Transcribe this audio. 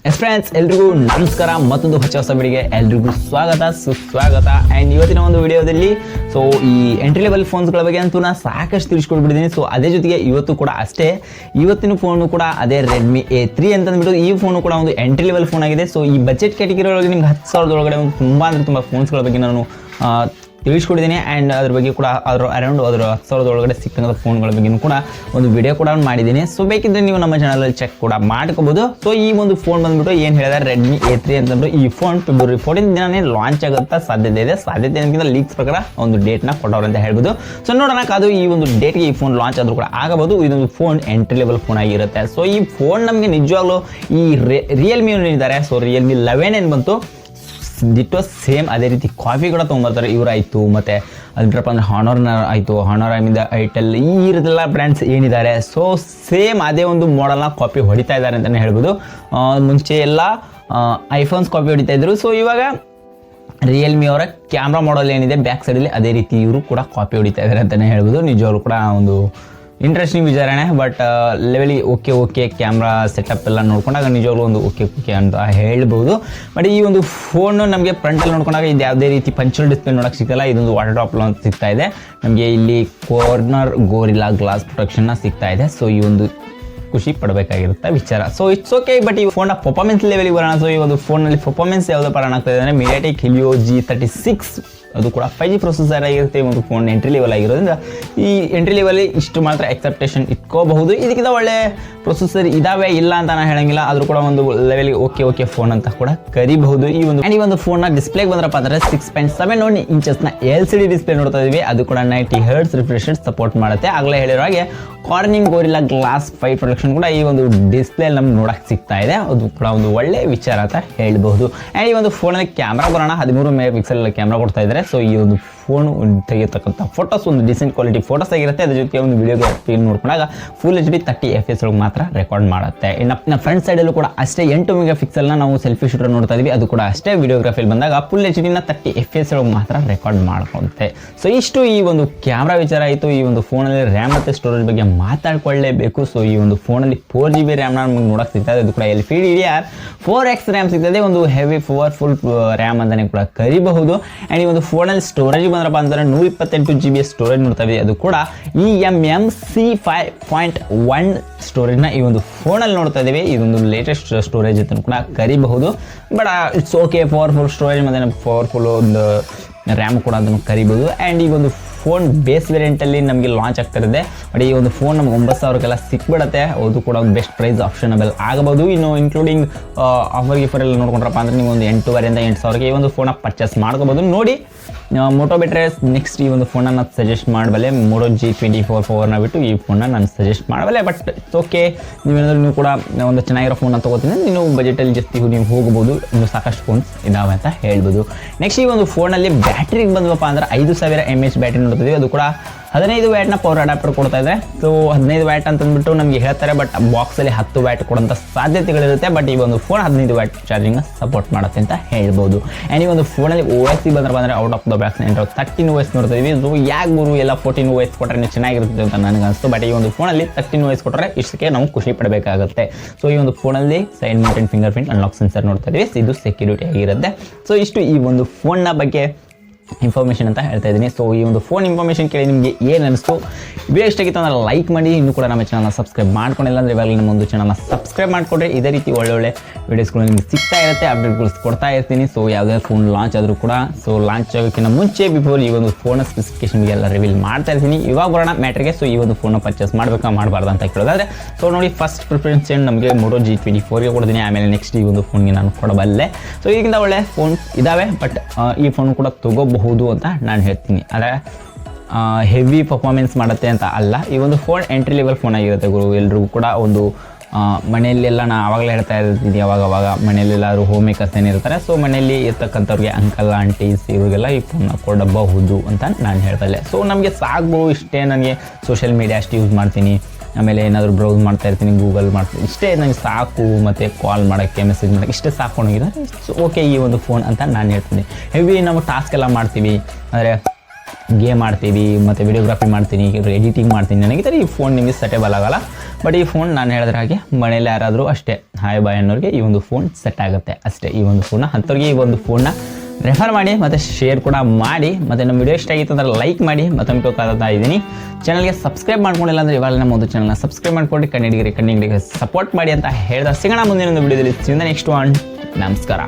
S friends, ಎಲ್ರಿಗೂ ನಮಸ್ಕಾರ. ಮತ್ತೊಂದು ಹೊಸ ವಿಡಿಯೋಗೆ ಎಲ್ರಿಗೂ ಸ್ವಾಗತ ಸುಸ್ವಾಗತ. ಆ್ಯಂಡ್ ಇವತ್ತಿನ ಒಂದು ವಿಡಿಯೋದಲ್ಲಿ ಈ ಎಂಟ್ರಿ ಲೆವೆಲ್ ಫೋನ್ಸ್ಗಳ ಬಗ್ಗೆ ಅಂತೂ ನಾನು ಸಾಕಷ್ಟು ತಿಳಿಸ್ಕೊಟ್ಬಿಟ್ಟಿದ್ದೀನಿ. ಅದೇ ಜೊತೆಗೆ ಇವತ್ತು ಕೂಡ ಅಷ್ಟೇ, ಇವತ್ತಿನ ಫೋನು ಕೂಡ ಅದೇ ರೆಡ್ಮಿ A3 ಅಂತಂದ್ಬಿಟ್ಟು ಈ ಫೋನು ಕೂಡ ಒಂದು ಎಂಟ್ರಿ ಲೆವೆಲ್ ಫೋನ್ ಆಗಿದೆ. ಈ ಬಜೆಟ್ ಕ್ಯಾಟಗರಿ ಒಳಗೆ ನಿಮ್ಗೆ 10,000 ಒಳಗಡೆ ಒಂದು ತುಂಬ ಫೋನ್ಸ್ಗಳ ಬಗ್ಗೆ ನಾನು ತಿಳಿಸ್ಕೊಟ್ಟಿದ್ದೀನಿ. ಆ್ಯಂಡ್ ಅದ್ರ ಬಗ್ಗೆ ಕೂಡ ಅದರ 10,000 ಒಳಗಡೆ ಸಿಕ್ಕಂಥ ಫೋನ್ಗಳ ಬಗ್ಗೆ ಕೂಡ ಒಂದು ವಿಡಿಯೋ ಕೂಡ ಮಾಡಿದ್ದೀನಿ. ಬೇಕಿದ್ರೆ ನೀವು ನಮ್ಮ ಚಾನಲಲ್ಲಿ ಚೆಕ್ ಕೂಡ ಮಾಡ್ಕೋಬೋದು. ಈ ಒಂದು ಫೋನ್ ಬಂದ್ಬಿಟ್ಟು ಏನು ಹೇಳಿದ್ರೆ ರೆಡ್ಮಿ A3 ಅಂತಂದ್ರೆ ಈ ಫೋನ್ ಫೆಬ್ರವರಿ 14 ದಿನನೇ ಲಾಂಚ್ ಆಗುತ್ತಾ ಸಾಧ್ಯತೆ ಇದೆ. ಸಾಧ್ಯತೆ ಏನಕ್ಕಿಂತ ಲೀಕ್ಸ್ ಪ್ರಕಾರ ಒಂದು ಡೇಟ್ನ ಕೊಟ್ಟವ್ರು ಅಂತ ಹೇಳ್ಬೋದು. ನೋಡೋಣ ಅದು ಈ ಒಂದು ಡೇಟ್ಗೆ ಈ ಫೋನ್ ಲಾಂಚ್ ಆದರೂ ಕೂಡ ಆಗಬಹುದು. ಇದೊಂದು ಫೋನ್ ಎಂಟ್ರಿ ಲೆವೆಲ್ ಫೋನ್ ಆಗಿರುತ್ತೆ. ಈ ಫೋನ್ ನಮಗೆ ನಿಜವಾಗ್ಲೂ ಈ ರಿಯಲ್ಮಿ ಏನಿದ್ದಾರೆ, ರಿಯಲ್ಮಿ 11 ಏನು ಬಂತು ದಿಟ್ಟೋ ಸೇಮ್ ಅದೇ ರೀತಿ ಕಾಫಿ ಕೂಡ ತೊಗೊಂಬರ್ತಾರೆ ಇವರಾಯಿತು. ಮತ್ತು ಅದು ಬಿಟ್ಟರಪ್ಪ ಅಂದರೆ ಹಾನರ್ ಆಯಿತು, ಹಾನರ್ ಆಮಿಂದ ಐಟೆಲ್ ಈ ರೀತಿಯೆಲ್ಲ ಬ್ರ್ಯಾಂಡ್ಸ್ ಏನಿದ್ದಾರೆ ಸೇಮ್ ಅದೇ ಒಂದು ಮಾಡೆಲ್ನ ಕಾಪಿ ಹೊಡಿತಾ ಇದ್ದಾರೆ ಅಂತಲೇ ಹೇಳ್ಬೋದು. ಮುಂಚೆ ಎಲ್ಲ ಐಫೋನ್ಸ್ ಕಾಪಿ ಹೊಡಿತಾ ಇದ್ರು. ಇವಾಗ ರಿಯಲ್ಮಿ ಅವರ ಕ್ಯಾಮ್ರಾ ಮಾಡೆಲ್ ಏನಿದೆ ಬ್ಯಾಕ್ ಸೈಡಲ್ಲಿ ಅದೇ ರೀತಿ ಇವರು ಕೂಡ ಕಾಪಿ ಹೊಡಿತಾ ಇದ್ದಾರೆ ಅಂತಲೇ ಹೇಳ್ಬೋದು. ನಿಜವಾಗ್ಲೂ ಕೂಡ ಒಂದು ಇಂಟ್ರೆಸ್ಟಿಂಗ್ ವಿಚಾರಣೆ. ಬಟ್ ಲೆವೆಲಿ ಓಕೆ ಕ್ಯಾಮ್ರಾ ಸೆಟಪ್ ಎಲ್ಲ ನೋಡ್ಕೊಂಡಾಗ ನಿಜವಾಗ್ಲೂ ಒಂದು ಓಕೆ ಅಂತ ಹೇಳ್ಬೋದು. ಬಟ್ ಈ ಒಂದು ಫೋನು ನಮಗೆ ಫ್ರಂಟಲ್ಲಿ ನೋಡ್ಕೊಂಡಾಗ ಇದು ಯಾವುದೇ ರೀತಿ ಪಂಚುವಲ್ ಡಿಸ್ಪ್ಲೇ ನೋಡೋಕೆ ಸಿಗ್ತಲ್ಲ. ಇದೊಂದು ವಾಟರ್ ಡ್ರಾಪ್ ಅಂತ ಸಿಗ್ತಾ ಇದೆ ನಮಗೆ. ಇಲ್ಲಿ ಕಾರ್ನರ್ ಗೋರಿಲ್ಲಾ ಗ್ಲಾಸ್ ಪ್ರೊಟೆಕ್ಷನ್ನ ಸಿಗ್ತಾ ಇದೆ. ಈ ಒಂದು ಖುಷಿ ಪಡಬೇಕಾಗಿರುತ್ತೆ ವಿಚಾರ. It's okay. ಬಟ್ ಈ ಫೋನ್ನ ಪರ್ಫಾರ್ಮೆನ್ಸ್ ಲೆವೆಲಿಗೆ ಬರೋಣ. ಈ ಒಂದು ಫೋನಲ್ಲಿ ಪರ್ಫಾರ್ಮೆನ್ಸ್ ಯಾವುದೋ ಪರಾಣ ಆಗ್ತಾ ಇದೆ ಅಂದರೆ MediaTek Helio G36 ಅದು ಕೂಡ 5G ಪ್ರೊಸೆಸರ್ ಆಗಿರುತ್ತೆ. ಒಂದು ಫೋನ್ ಎಂಟ್ರಿ ಲೆವೆಲ್ ಆಗಿರೋದ್ರಿಂದ ಈ ಎಂಟ್ರಿ ಲೆವೆಲ್ ಇಷ್ಟು ಮಾತ್ರ ಎಕ್ಸೆಪ್ಟೇಷನ್ ಇಟ್ಕೋಬಹುದು. ಇದಕ್ಕಿಂತ ಒಳ್ಳೆ ಪ್ರೊಸೆಸರ್ ಇದಾವೆ ಇಲ್ಲ ಅಂತ ನಾನು ಹೇಳಂಗಿಲ್ಲ. ಆದರೂ ಕೂಡ ಒಂದು ಲೆವೆಲಿಗೆ ಓಕೆ ಫೋನ್ ಅಂತ ಕೂಡ ಕರಿಬಹುದು. ಈ ಒಂದು ಫೋನ್ನ ಡಿಸ್ಪ್ಲೇಗೆ ಬಂದ್ರಪ್ಪ ಅಂದರೆ 6.71 ಇಂಚಸ್ನ LCD ಡಿಸ್ಪ್ಲೇ ನೋಡ್ತಾ ಇದೀವಿ. ಅದು ಕೂಡ 90 Hz ರಿಫ್ರೆಶ್ ರೇಟ್ ಸಪೋರ್ಟ್ ಮಾಡುತ್ತೆ. ಆಗಲೇ ಹೇಳಿರೋ ಹಾಗೆ ಕಾರ್ನಿಂಗ್ ಗೋರಿಲ್ಲಾ ಗ್ಲಾಸ್ 5 ಪ್ರೊಟೆಕ್ಷನ್ ಕೂಡ ಈ ಒಂದು ಡಿಸ್ಪ್ಲೇ ನಮ್ಗೆ ನೋಡಕ್ಕೆ ಸಿಗ್ತಾ ಇದೆ. ಅದು ಕೂಡ ಒಂದು ಒಳ್ಳೆ ವಿಚಾರ ಅಂತ ಹೇಳ್ಬಹುದು. ಆ್ಯಂಡ್ ಈ ಒಂದು ಫೋನಲ್ಲಿ ಕ್ಯಾಮ್ರಾ ಬರೋಣ. 13 ಮೆಗಾ ಪಿಕ್ಸೆಲ್ ಕ್ಯಾಮ್ರಾ ಕೊಡ್ತಾ ಇದ್ದಾರೆ. ಈ ಒಂದು ಫೋನ್ ತೆಗೆಯತಕ್ಕಂಥ ಫೋಟೋಸ್ ಒಂದು ಡಿಸೆಂಟ್ ಕ್ವಾಲಿಟಿ ಫೋಟೋಸ್ ಆಗಿರುತ್ತೆ. ಅದ್ರ ಜೊತೆಗೆ ಒಂದು ವಿಡಿಯೋಗ್ರಾಫಿ ನೋಡ್ಕೊಂಡಾಗ ಫುಲ್ HD 30 FPS ಒಳಗೆ ಮಾತ್ರ ರೆಕಾರ್ಡ್ ಮಾಡುತ್ತೆ. ಇನ್ನು ಫ್ರಂಟ್ ಸೈಡಲ್ಲೂ ಕೂಡ ಅಷ್ಟೇ 8 ಮೆಗಾ ಪಿಕ್ಸೆಲ್ನ ನಾವು ಸೆಲ್ಫಿ ಶೂಟರ್ ನೋಡ್ತಾ ಇದೀವಿ. ಅದು ಕೂಡ ಅಷ್ಟೇ ವಿಡಿಯೋಗ್ರಾಫಿಯಲ್ಲಿ ಬಂದಾಗ ಫುಲ್ HD 30 FPS ಒಳಗೆ ಮಾತ್ರ ರೆಕಾರ್ಡ್ ಮಾಡ್ಕೊಳುತ್ತೆ. ಇಷ್ಟು ಈ ಒಂದು ಕ್ಯಾಮ್ರಾ ವಿಚಾರ ಆಯಿತು. ಈ ಒಂದು ಫೋನಲ್ಲಿ ರ್ಯಾಮ್ ಮತ್ತು ಸ್ಟೋರೇಜ್ ಬಗ್ಗೆ ಮಾತಾಡ್ಕೊಳ್ಳೇಬೇಕು. ಈ ಒಂದು ಫೋನಲ್ಲಿ 4GB ರ್ಯಾಮ್ನ ನಮಗೆ ನೋಡಕ್ಕೆ ಸಿಗ್ತದೆ. ಅದು ಕೂಡ LPDDR 4X ರ್ಯಾಮ್ ಸಿಗ್ತದೆ. ಒಂದು ಹೆವಿ ಪವರ್ಫುಲ್ ರ್ಯಾಮ್ ಅಂತಲೇ ಕೂಡ ಕರಿಬಹುದು. ಆ್ಯಂಡ್ ಈ ಒಂದು ಫೋನಲ್ಲಿ ಸ್ಟೋರೇಜ್ ಬಂದ್ರಪ್ಪ ಅಂದರೆ 128GB ಸ್ಟೋರೇಜ್ ನೋಡ್ತೀವಿ. ಅದು ಕೂಡ eMMC 5.1 ಸ್ಟೋರೇಜ್ನ ಈ ಒಂದು ಫೋನಲ್ಲಿ ನೋಡ್ತಾ ಇದ್ದೀವಿ. ಇದೊಂದು ಲೇಟೆಸ್ಟ್ ಸ್ಟೋರೇಜ್ ಅಂತ ಕೂಡ ಕರಿಬಹುದು. But it's okay. Powerful storage ಮತ್ತು ಪವರ್ಫುಲ್ ಒಂದು ರ್ಯಾಮ್ ಕೂಡ ಅದನ್ನು ಕರಿಬಹುದು. ಆ್ಯಂಡ್ ಈ ಒಂದು ಫೋನ್ ಬೇಸ್ ವೇರಿಯಂಟಲ್ಲಿ ನಮಗೆ ಲಾಂಚ್ ಆಗ್ತಿರುತ್ತೆ. ಬಟ್ ಈ ಒಂದು ಫೋನ್ ನಮ್ಗೆ 9,000ಕ್ಕೆಲ್ಲ ಸಿಕ್ಬಿಡುತ್ತೆ. ಅದು ಕೂಡ ಒಂದು ಬೆಸ್ಟ್ ಪ್ರೈಸ್ ಆಪ್ಷನಬಲ್ ಆಗಬಹುದು. ಇನ್ನು ಇನ್ಕ್ಲೂಡಿಂಗ್ ಆಫರ್ ಗಿಫರ್ ಎಲ್ಲ ನೋಡ್ಕೊಂಡ್ರಪ್ಪ ಅಂದರೆ ನೀವು ಒಂದು 8,500ರಿಂದ 8,000ಕ್ಕೆ ಈ ಒಂದು ಫೋನ ಪರ್ಚೇಸ್ ಮಾಡ್ಕೋಬೋದು. ನೋಡಿ ಮೋಟೋ ಬಿಟ್ಟರೆ ನೆಕ್ಸ್ಟ್ ಈ ಒಂದು ಫೋನನ್ನು ನಾನು ಸಜೆಸ್ಟ್ ಮಾಡಬಲ್ಲೆ. Moto G24 4ನ ಬಿಟ್ಟು ಈ ಫೋನ್ನ ನಾನು ಸಜೆಸ್ಟ್ ಮಾಡಬಲ್ಲೆ. But it's okay. ನೀವೇನಾದರೂ ನೀವು ಕೂಡ ಒಂದು ಚೆನ್ನಾಗಿರೋ ಫೋನ್ನ ತೊಗೋತೀನಿ, ನೀವು ಬಜೆಟಲ್ಲಿ ಜಾಸ್ತಿ ನೀವು ಹೋಗ್ಬೋದು. ಇನ್ನು ಸಾಕಷ್ಟು ಫೋನ್ಸ್ ಇದಾವೆ ಅಂತ ಹೇಳ್ಬೋದು. ನೆಕ್ಸ್ಟ್ ಈ ಒಂದು ಫೋನಲ್ಲಿ ಬ್ಯಾಟ್ರಿಗೆ ಬಂದವಪ್ಪ ಅಂದ್ರೆ 5,000 mAh ಬ್ಯಾಟ್ರಿ ನೋಡ್ತೀವಿ. ಅದು ಕೂಡ 15 ವ್ಯಾಟ್ನ ಪವರ್ ಅಡಾಪ್ಟರ್ ಕೊಡ್ತಾ ಇದೆ. 15 ವ್ಯಾಟ್ ಅಂತಂದ್ಬಿಟ್ಟು ನಮಗೆ ಹೇಳ್ತಾರೆ. ಬಟ್ ಬಾಕ್ಸಲ್ಲಿ 10 ವ್ಯಾಟ್ ಕೊಡೋಂಥ ಸಾಧ್ಯತೆಗಳಿರುತ್ತೆ. ಬಟ್ ಈ ಒಂದು ಫೋನ್ 15 ವ್ಯಾಟ್ ಚಾರ್ಜಿಂಗ್ ಸಪೋರ್ಟ್ ಮಾಡುತ್ತೆ ಅಂತ ಹೇಳ್ಬೋದು. ಆ್ಯಂಡ್ ಈ ಒಂದು ಫೋನಲ್ಲಿ OS ಬಂದ್ರಪ್ಪ ಅಂದರೆ out of the box 13 OS ನೋಡ್ತಾ ಇದೀವಿ. ಯಾಕೆ ಗುರು ಎಲ್ಲ 14 OS ಕೊಟ್ಟರೆ ಚೆನ್ನಾಗಿರುತ್ತೆ ಅಂತ ನನಗೆ ಅನಿಸ್ತು. ಬಟ್ ಈ ಒಂದು ಫೋನಲ್ಲಿ 13 OS ಕೊಟ್ಟರೆ ಇಷ್ಟಕ್ಕೆ ನಾವು ಖುಷಿ ಪಡಬೇಕಾಗುತ್ತೆ. ಈ ಒಂದು ಫೋನಲ್ಲಿ side mounted finger print unlock sensor ನೋಡ್ತಾ ಇದೀವಿ. ಇದು ಸೆಕ್ಯೂರಿಟಿ ಆಗಿರುತ್ತೆ. ಇಷ್ಟು ಈ ಒಂದು ಫೋನ್ನ ಬಗ್ಗೆ ಇನ್ಫಾರ್ಮೇಷನ್ ಅಂತ ಹೇಳ್ತಾ ಇದ್ದೀನಿ. ಈ ಒಂದು ಫೋನ್ ಇನ್ಫಾರ್ಮೇಷನ್ ಕೇಳಿ ನಿಮಗೆ ಏನು ಅನಿಸ್ತು? ವಿಡಿಯೋ ಇಷ್ಟ ಆಗಿತ್ತು ಅಂದರೆ ಲೈಕ್ ಮಾಡಿ. ಇನ್ನೂ ಕೂಡ ನಮ್ಮ ಚಾನಲ್ನ ಸಬ್ಸ್ಕ್ರೈಬ್ ಮಾಡ್ಕೊಂಡಿಲ್ಲ ಅಂದರೆ ಇವಾಗಲೇ ನಮ್ಮ ಒಂದು ಚಾನಲ್ನ ಸಬ್ಸ್ಕ್ರೈಬ್ ಮಾಡಿಕೊಂಡ್ರೆ ಇದೇ ರೀತಿ ಒಳ್ಳೊಳ್ಳೆ ವೀಡಿಯೋಸ್ಗಳು ನಿಮಗೆ ಸಿಗ್ತಾ ಇರುತ್ತೆ. ಅಪ್ಡೇಟ್ಗಳು ಕೊಡ್ತಾ ಇರ್ತೀನಿ. ಯಾವುದೇ ಫೋನ್ ಲಾಂಚ್ ಆದರೂ ಕೂಡ ಲಾಂಚ್ ಆಗೋಕ್ಕಿಂತ ಮುಂಚೆ ಬಿಫೋರ್ ಈ ಒಂದು ಫೋನ್ ಸ್ಪೆಸಿಫಿಕೇಷನ್ ಎಲ್ಲ ರಿವೀಲ್ ಮಾಡ್ತಾ ಇರ್ತೀನಿ. ಇವಾಗ ಬರೋಣ ಮ್ಯಾಟ್ರಿಗೆ. ಈ ಒಂದು ಫೋನ್ನ ಪರ್ಚೇಸ್ ಮಾಡಬೇಕಾ ಮಾಡಬಾರ್ದು ಅಂತ ಕೇಳೋದಾದರೆ ನೋಡಿ, ಫಸ್ಟ್ ಪ್ರಿಫರೆನ್ಸ್ ಏನು ನಮಗೆ Moto G24ಗೆ ಕೊಡ್ತೀನಿ. ಆಮೇಲೆ ನೆಕ್ಸ್ಟ್ ಈ ಒಂದು ಫೋನ್ಗೆ ನಾನು ಕೊಡಬಲ್ಲೆ. ಈಗಿಂತ ಒಳ್ಳೆ ಫೋನ್ ಇದ್ದಾವೆ. ಬಟ್ ಈ ಫೋನ್ ಕೂಡ ತಗೋಬಹುದು ಅಂತ ನಾನು ಹೇಳ್ತೀನಿ. ಆದರೆ ಹೆವಿ ಪರ್ಫಾರ್ಮೆನ್ಸ್ ಮಾಡುತ್ತೆ ಅಂತ ಅಲ್ಲ. ಈ ಒಂದು ಫೋನ್ ಎಂಟ್ರಿ ಲೆವೆಲ್ ಫೋನ್ ಆಗಿರುತ್ತೆ ಗುರು. ಎಲ್ರಿಗೂ ಕೂಡ ಒಂದು ಮನೆಯಲ್ಲೆಲ್ಲ ನಾನು ಆವಾಗಲೇ ಹೇಳ್ತಾ ಇರ್ತೀನಿ, ಅವಾಗ ಮನೆಯಲ್ಲೆಲ್ಲರೂ ಹೋಮ್ ಮೇಕರ್ಸ್ ಏನಿರ್ತಾರೆ. ಮನೆಯಲ್ಲಿ ಇರ್ತಕ್ಕಂಥವ್ರಿಗೆ ಅಂಕಲ್ ಆಂಟೀಸ್ ಇವರಿಗೆಲ್ಲ ಈ ಫೋನ್ನ ಕೊಡಬಹುದು ಅಂತ ನಾನು ಹೇಳ್ತಲ್ಲೇ. ನಮಗೆ ಸಾಕು ಇಷ್ಟೇ. ನನಗೆ ಸೋಷಿಯಲ್ ಮೀಡಿಯಾ ಅಷ್ಟು ಯೂಸ್ ಮಾಡ್ತೀನಿ. ಆಮೇಲೆ ಏನಾದರೂ ಬ್ರೌಸ್ ಮಾಡ್ತಾ ಇರ್ತೀನಿ, ಗೂಗಲ್ ಮಾಡ್ತೀನಿ, ಇಷ್ಟೇ ನನಗೆ ಸಾಕು. ಮತ್ತು ಕಾಲ್ ಮಾಡೋಕ್ಕೆ, ಮೆಸೇಜ್ ಮಾಡೋಕ್ಕೆ ಇಷ್ಟೇ ಸಾಕೊಂಡಿದ್ದಾರೆ. ಓಕೆ ಈ ಒಂದು ಫೋನ್ ಅಂತ ನಾನು ಹೇಳ್ತೀನಿ. ಹೆವಿ ನಾವು ಟಾಸ್ಕ್ ಎಲ್ಲ ಮಾಡ್ತೀವಿ ಅಂದರೆ ಗೇಮ್ ಆಡ್ತೀವಿ ಮತ್ತು ವಿಡಿಯೋಗ್ರಾಫಿ ಮಾಡ್ತೀನಿ, ಎಡಿಟಿಂಗ್ ಮಾಡ್ತೀನಿ. ನನಗೆ ಈ ಫೋನ್ ನಿಮಗೆ ಸೆಟೇಬಲ್ ಆಗೋಲ್ಲ. ಬಟ್ ಈ ಫೋನ್ ನಾನು ಹೇಳಿದ್ರ ಹಾಗೆ ಮನೇಲಿ ಯಾರಾದರೂ ಅಷ್ಟೇ ಹಾಯ್ ಬಾಯ್ ಅನ್ನೋರಿಗೆ ಈ ಒಂದು ಫೋನ್ ಸೆಟ್ ಆಗುತ್ತೆ ಅಷ್ಟೇ. ಈ ಒಂದು ಫೋನ್ನ ಅಂಥವ್ರಿಗೆ ಈ ಒಂದು ಫೋನ್ನ ರೆಫರ್ ಮಾಡಿ ಮತ್ತು ಶೇರ್ ಕೂಡ ಮಾಡಿ. ಮತ್ತು ನಮ್ಮ ವಿಡಿಯೋ ಇಷ್ಟ ಆಗಿತ್ತು ಅಂದ್ರೆ ಲೈಕ್ ಮಾಡಿ. ಮತ್ತೊಮ್ಮೆ ಕೇಳ್ತಾ ಇದ್ದೀನಿ, ಚಾನಲ್ಗೆ ಸಬ್ಸ್ಕ್ರೈಬ್ ಮಾಡ್ಕೊಂಡಿಲ್ಲ ಅಂದರೆ ಇವಾಗ ನಮ್ಮ ಒಂದು ಚಾನಲ್ನ ಸಬ್ಸ್ಕ್ರೈಬ್ ಮಾಡ್ಕೊಂಡು ಕನ್ನಡಿಗರಿಗೆ ಸಪೋರ್ಟ್ ಮಾಡಿ ಅಂತ ಹೇಳ್ದ. ಸಿಗೋಣ ಮುಂದಿನ ಒಂದು ವಿಡಿಯೋದಲ್ಲಿ. Next one. ನಮಸ್ಕಾರ.